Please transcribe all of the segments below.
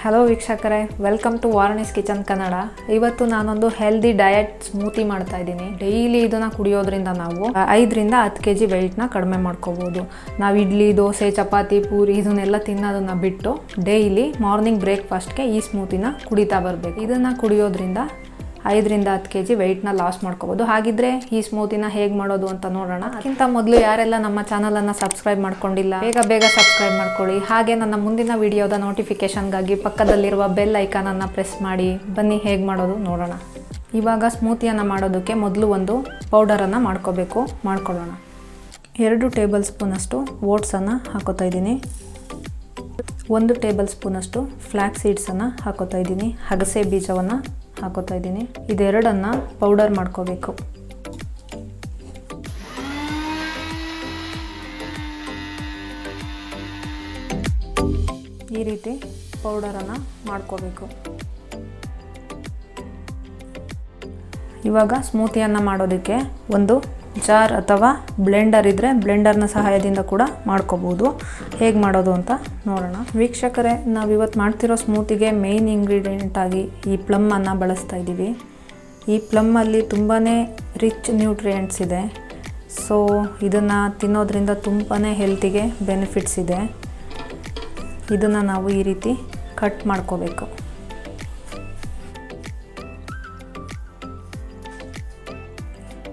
Hello ವೀಕ್ಷಕರೇ, welcome to ವಾರಣೀಸ್ kitchen Kannada. ಇವತ್ತು ನಾನೊಂದು ಹೆಲ್ದಿ ಡಯಟ್ ಸ್ಮೂತಿ ಮಾಡ್ತಾ ಇದ್ದೀನಿ. ಡೈಲಿ ಇದನ್ನು ಕುಡಿಯೋದ್ರಿಂದ ನಾವು 5 ರಿಂದ 10 kg ವೆಯ್ಟ್ನ ಕಡಿಮೆ ಮಾಡ್ಕೋಬೋದು. ನಾವು ಇಡ್ಲಿ, ದೋಸೆ, ಚಪಾತಿ, ಪೂರಿ ಇದನ್ನೆಲ್ಲ ತಿನ್ನೋದನ್ನು ಬಿಟ್ಟು ಡೈಲಿ ಮಾರ್ನಿಂಗ್ ಬ್ರೇಕ್ಫಾಸ್ಟ್ಗೆ ಈ ಸ್ಮೂತಿನ ಕುಡಿತಾ ಬರಬೇಕು. ಇದನ್ನು ಕುಡಿಯೋದ್ರಿಂದ 5 ರಿಂದ 10 kg ವೆಯ್ಟ್ನ ಲಾಸ್ ಮಾಡ್ಕೋಬೋದು. ಹಾಗಿದ್ರೆ ಈ ಸ್ಮೂತಿನ ಹೇಗೆ ಮಾಡೋದು ಅಂತ ನೋಡೋಣ. ಅದಕ್ಕಿಂತ ಮೊದಲು ಯಾರೆಲ್ಲ ನಮ್ಮ ಚಾನಲನ್ನು ಸಬ್ಸ್ಕ್ರೈಬ್ ಮಾಡ್ಕೊಂಡಿಲ್ಲ, ಬೇಗ ಸಬ್ಸ್ಕ್ರೈಬ್ ಮಾಡ್ಕೊಳ್ಳಿ. ಹಾಗೆ ನನ್ನ ಮುಂದಿನ ವಿಡಿಯೋದ ನೋಟಿಫಿಕೇಷನ್ಗಾಗಿ ಪಕ್ಕದಲ್ಲಿರುವ ಬೆಲ್ ಐಕಾನನ್ನು ಪ್ರೆಸ್ ಮಾಡಿ. ಬನ್ನಿ ಹೇಗೆ ಮಾಡೋದು ನೋಡೋಣ. ಇವಾಗ ಸ್ಮೂತಿಯನ್ನು ಮಾಡೋದಕ್ಕೆ ಮೊದಲು ಒಂದು ಪೌಡರನ್ನು ಮಾಡ್ಕೊಳ್ಳೋಣ. 2 ಟೇಬಲ್ ಸ್ಪೂನಷ್ಟು ಓಟ್ಸನ್ನು ಹಾಕೋತಾ ಇದ್ದೀನಿ. 1 ಟೇಬಲ್ ಸ್ಪೂನಷ್ಟು ಫ್ಲ್ಯಾಕ್ಸ್ ಸೀಡ್ಸನ್ನು ಹಾಕೋತಾ ಇದ್ದೀನಿ. ಅಗಸೆ ಬೀಜವನ್ನು ಹಾಕೋತಾ ಇದ್ದೀನಿ. ಇದೆರಡನ್ನು ಪೌಡರ್ ಮಾಡ್ಕೋಬೇಕು. ಈ ರೀತಿ ಪೌಡರನ್ನು ಮಾಡ್ಕೋಬೇಕು. ಇವಾಗ ಸ್ಮೂತಿಯನ್ನು ಮಾಡೋದಕ್ಕೆ ಒಂದು ಜಾರ್ ಅಥವಾ ಬ್ಲೆಂಡರ್ ಇದ್ದರೆ ಬ್ಲೆಂಡರ್ನ ಸಹಾಯದಿಂದ ಕೂಡ ಮಾಡ್ಕೋಬೋದು. ಹೇಗೆ ಮಾಡೋದು ಅಂತ ನೋಡೋಣ. ವೀಕ್ಷಕರೇ, ನಾವಿವತ್ತು ಮಾಡ್ತಿರೋ ಸ್ಮೂತಿಗೆ ಮೇಯ್ನ್ ಇಂಗ್ರೀಡಿಯೆಂಟ್ ಆಗಿ ಈ ಪ್ಲಮ್ಮನ್ನು ಬಳಸ್ತಾ ಇದ್ದೀವಿ. ಈ ಪ್ಲಮ್ಮಲ್ಲಿ ತುಂಬಾ ರಿಚ್ ನ್ಯೂಟ್ರಿಯೆಂಟ್ಸ್ ಇದೆ. ಸೊ ಇದನ್ನು ತಿನ್ನೋದ್ರಿಂದ ತುಂಬಾ ಹೆಲ್ತಿಗೆ ಬೆನಿಫಿಟ್ಸ್ ಇದೆ. ಇದನ್ನು ನಾವು ಈ ರೀತಿ ಕಟ್ ಮಾಡ್ಕೋಬೇಕು.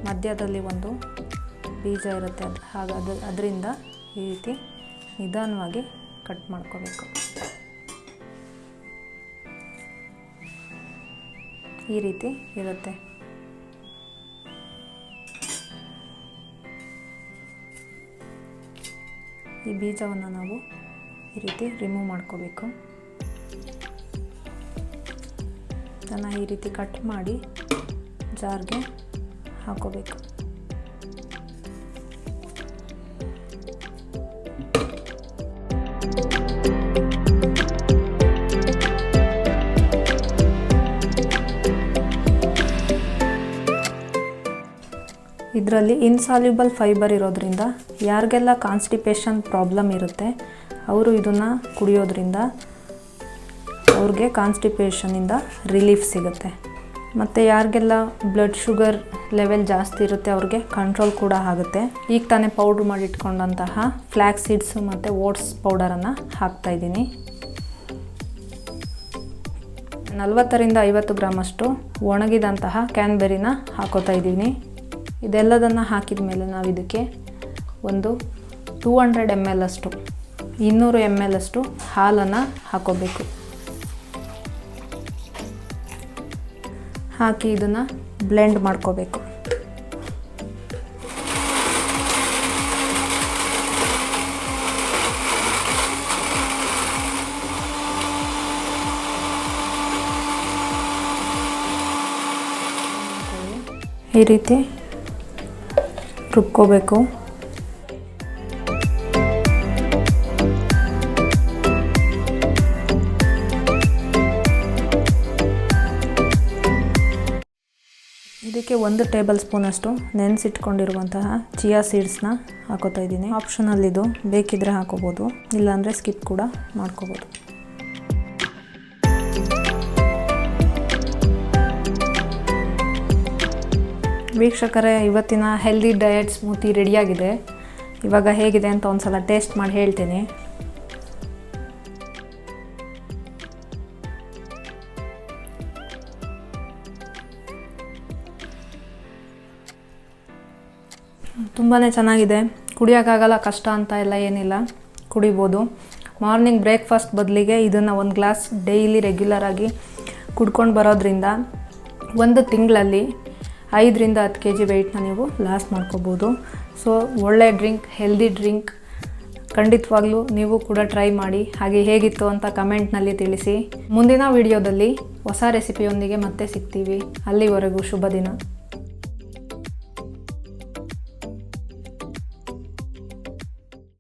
ಮಧ್ಯದಲ್ಲಿ ಒಂದು ಬೀಜ ಇರುತ್ತೆ, ಹಾಗಾಗಿ ಅದರಿಂದ ಈ ರೀತಿ ನಿಧಾನವಾಗಿ ಕಟ್ ಮಾಡ್ಕೋಬೇಕು. ಈ ರೀತಿ ಇರುತ್ತೆ. ಈ ಬೀಜವನ್ನು ನಾವು ಈ ರೀತಿ ರಿಮೂವ್ ಮಾಡ್ಕೋಬೇಕು. ಅದನ್ನು ಈ ರೀತಿ ಕಟ್ ಮಾಡಿ ಜಾರ್ಗೆ ಹಾಕೋಬೇಕು. ಇದರಲ್ಲಿ ಇನ್ಸಾಲ್ಯುಬಲ್ ಫೈಬರ್ ಇರೋದ್ರಿಂದ ಯಾರಿಗೆಲ್ಲ ಕಾನ್ಸ್ಟಿಪೇಷನ್ ಪ್ರಾಬ್ಲಮ್ ಇರುತ್ತೆ ಅವರು ಇದನ್ನು ಕುಡಿಯೋದ್ರಿಂದ ಅವ್ರಿಗೆ ಕಾನ್ಸ್ಟಿಪೇಷನಿಂದ ರಿಲೀಫ್ ಸಿಗುತ್ತೆ. ಮತ್ತು ಯಾರಿಗೆಲ್ಲ ಬ್ಲಡ್ ಶುಗರ್ ಲೆವೆಲ್ ಜಾಸ್ತಿ ಇರುತ್ತೆ ಅವ್ರಿಗೆ ಕಂಟ್ರೋಲ್ ಕೂಡ ಆಗುತ್ತೆ. ಈಗ ತಾನೇ ಪೌಡ್ರ್ ಮಾಡಿ ಇಟ್ಕೊಂಡಂತಹ ಫ್ಲ್ಯಾಕ್ಸ್ ಸೀಡ್ಸು ಮತ್ತು ಓಟ್ಸ್ ಪೌಡರನ್ನು ಹಾಕ್ತಾಯಿದ್ದೀನಿ. 40 ರಿಂದ 50 ಗ್ರಾಮಷ್ಟು ಒಣಗಿದಂತಹ ಕ್ಯಾನ್ಬೆರಿನ ಹಾಕೋತಾ ಇದ್ದೀನಿ. ಇದೆಲ್ಲದನ್ನು ಹಾಕಿದ ಮೇಲೆ ನಾವು ಇದಕ್ಕೆ ಒಂದು 200 ml ಅಷ್ಟು 200 ml ಅಷ್ಟು ಹಾಲನ್ನು ಹಾಕೋಬೇಕು. ಹಾಕಿ ಇದನ್ನು ಬ್ಲೆಂಡ್ ಮಾಡ್ಕೋಬೇಕು. ಈ ರೀತಿ ರುಬ್ಕೋಬೇಕು. ಇದಕ್ಕೆ 1 ಟೇಬಲ್ ಸ್ಪೂನಷ್ಟು ನೆನೆಸಿಟ್ಕೊಂಡಿರುವಂತಹ ಚಿಯಾ ಸೀಡ್ಸ್ನ ಹಾಕೋತಾ ಇದ್ದೀನಿ. ಆಪ್ಷನಲ್ ಇದು, ಬೇಕಿದ್ದರೆ ಹಾಕೋಬೋದು, ಇಲ್ಲಾಂದರೆ ಸ್ಕಿಪ್ ಕೂಡ ಮಾಡ್ಕೋಬೋದು. ವೀಕ್ಷಕರೇ, ಇವತ್ತಿನ ಹೆಲ್ದಿ ಡಯಟ್ ಸ್ಮೂತಿ ರೆಡಿಯಾಗಿದೆ. ಇವಾಗ ಹೇಗಿದೆ ಅಂತ ಒಂದು ಸಲ ಟೇಸ್ಟ್ ಮಾಡಿ ಹೇಳ್ತೀನಿ. ತುಂಬಾ ಚೆನ್ನಾಗಿದೆ. ಕುಡಿಯೋಕ್ಕಾಗಲ್ಲ, ಕಷ್ಟ ಅಂತ ಎಲ್ಲ ಏನಿಲ್ಲ, ಕುಡಿಬೋದು. ಮಾರ್ನಿಂಗ್ ಬ್ರೇಕ್ಫಾಸ್ಟ್ ಬದಲಿಗೆ ಇದನ್ನು 1 ಗ್ಲಾಸ್ ಡೈಲಿ ರೆಗ್ಯುಲರಾಗಿ ಕುಡ್ಕೊಂಡು ಬರೋದ್ರಿಂದ 1 ತಿಂಗಳಲ್ಲಿ 5 ರಿಂದ 10 kg ವೆಯ್ಟ್ನ ನೀವು ಲಾಸ್ ಮಾಡ್ಕೋಬೋದು. ಸೊ ಒಳ್ಳೆ ಡ್ರಿಂಕ್, ಹೆಲ್ದಿ ಡ್ರಿಂಕ್, ಖಂಡಿತವಾಗ್ಲೂ ನೀವು ಕೂಡ ಟ್ರೈ ಮಾಡಿ. ಹಾಗೆ ಹೇಗಿತ್ತು ಅಂತ ಕಮೆಂಟ್ನಲ್ಲಿ ತಿಳಿಸಿ. ಮುಂದಿನ ವಿಡಿಯೋದಲ್ಲಿ ಹೊಸ ರೆಸಿಪಿಯೊಂದಿಗೆ ಮತ್ತೆ ಸಿಗ್ತೀವಿ. ಅಲ್ಲಿವರೆಗೂ ಶುಭ ದಿನ.